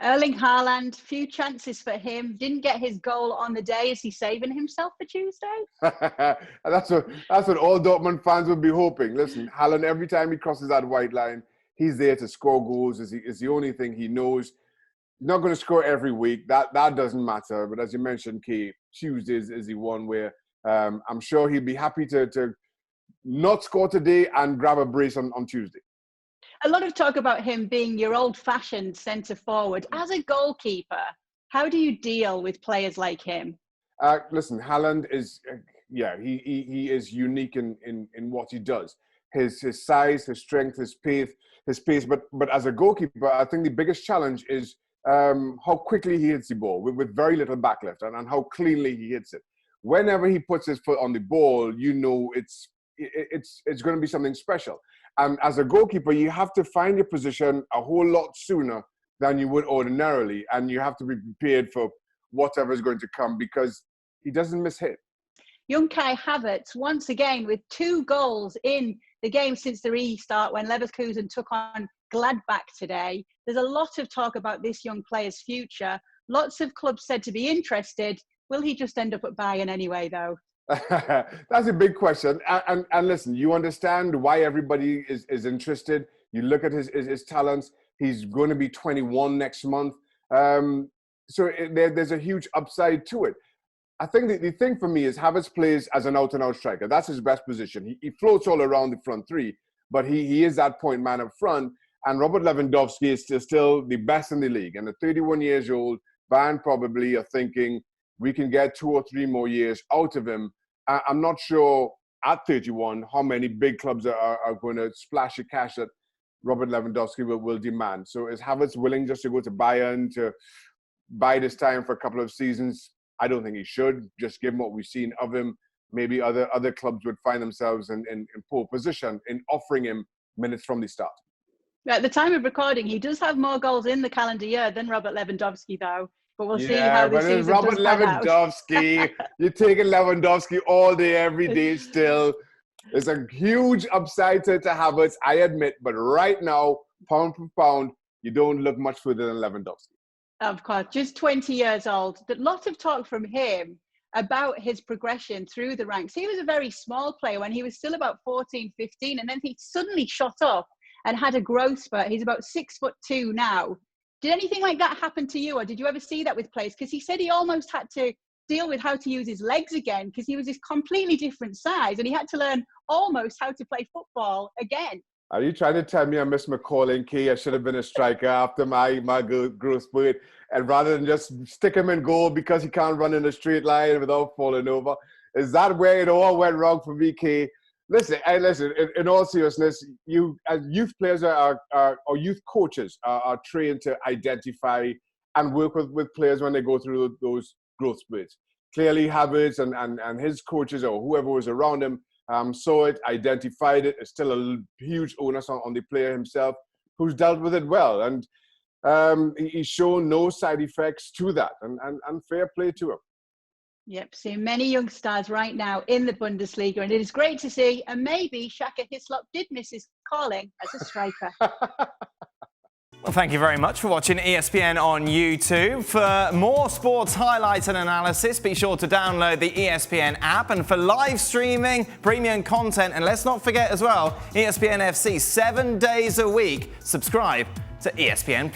Erling Haaland, few chances for him. Didn't get his goal on the day. Is he saving himself for Tuesday? That's what all Dortmund fans would be hoping. Listen, Haaland, every time he crosses that white line, he's there to score goals. Is the only thing he knows. He's not going to score every week. That doesn't matter. But as you mentioned, Kay, Tuesdays is the one where I'm sure he'll be happy to not score today and grab a brace on Tuesday. A lot of talk about him being your old-fashioned centre forward. As a goalkeeper, how do you deal with players like him? Listen, Haaland is, he is unique in what he does. His size, his strength, his pace. But as a goalkeeper, I think the biggest challenge is how quickly he hits the ball with very little backlift and how cleanly he hits it. Whenever he puts his foot on the ball, you know it's going to be something special. And as a goalkeeper, you have to find your position a whole lot sooner than you would ordinarily. And you have to be prepared for whatever is going to come because he doesn't miss hit. Young Kai Havertz, once again, with 2 goals in the game since the restart when Leverkusen took on Gladbach today. There's a lot of talk about this young player's future. Lots of clubs said to be interested. Will he just end up at Bayern anyway, though? That's a big question. And listen, you understand why everybody is interested. You look at his talents. He's going to be 21 next month. So there's a huge upside to it. I think the thing for me is Havertz plays as an out-and-out striker. That's his best position. He floats all around the front three, but he is that point man up front. And Robert Lewandowski is still the best in the league. And at 31 years old, Bayern probably are thinking, we can get 2 or 3 more years out of him. I'm not sure at 31 how many big clubs are going to splash the cash that Robert Lewandowski will demand. So is Havertz willing just to go to Bayern to buy this time for a couple of seasons? I don't think he should, just given what we've seen of him. Maybe other clubs would find themselves in poor position in offering him minutes from the start. At the time of recording, he does have more goals in the calendar year than Robert Lewandowski, though. But we'll see how this season Robert does pan Lewandowski, you're taking Lewandowski all day, every day still. There's a huge upside to Havertz, I admit. But right now, pound for pound, you don't look much further than Lewandowski. Of course, just 20 years old. A lot of talk from him about his progression through the ranks. He was a very small player when he was still about 14, 15, and then he suddenly shot up and had a growth spurt. He's about 6'2" now. Did anything like that happen to you, or did you ever see that with players? Because he said he almost had to deal with how to use his legs again because he was this completely different size and he had to learn almost how to play football again. Are you trying to tell me I missed my calling key? I should have been a striker after my growth spurt, and rather than just stick him in goal because he can't run in a straight line without falling over? Is that where it all went wrong for me, Kay? Listen. In all seriousness, you as youth players or youth coaches are trained to identify and work with players when they go through those growth spurts. Clearly, Havertz and his coaches or whoever was around him saw it, identified it. It's still a huge onus on the player himself, who's dealt with it well, and he's shown no side effects to that, and fair play to him. Yep, seeing many young stars right now in the Bundesliga, and it is great to see. And maybe Shaka Hislop did miss his calling as a striker. Well, thank you very much for watching ESPN on YouTube. For more sports highlights and analysis, be sure to download the ESPN app. And for live streaming, premium content, and let's not forget as well, ESPN FC 7 days a week. Subscribe to ESPN+.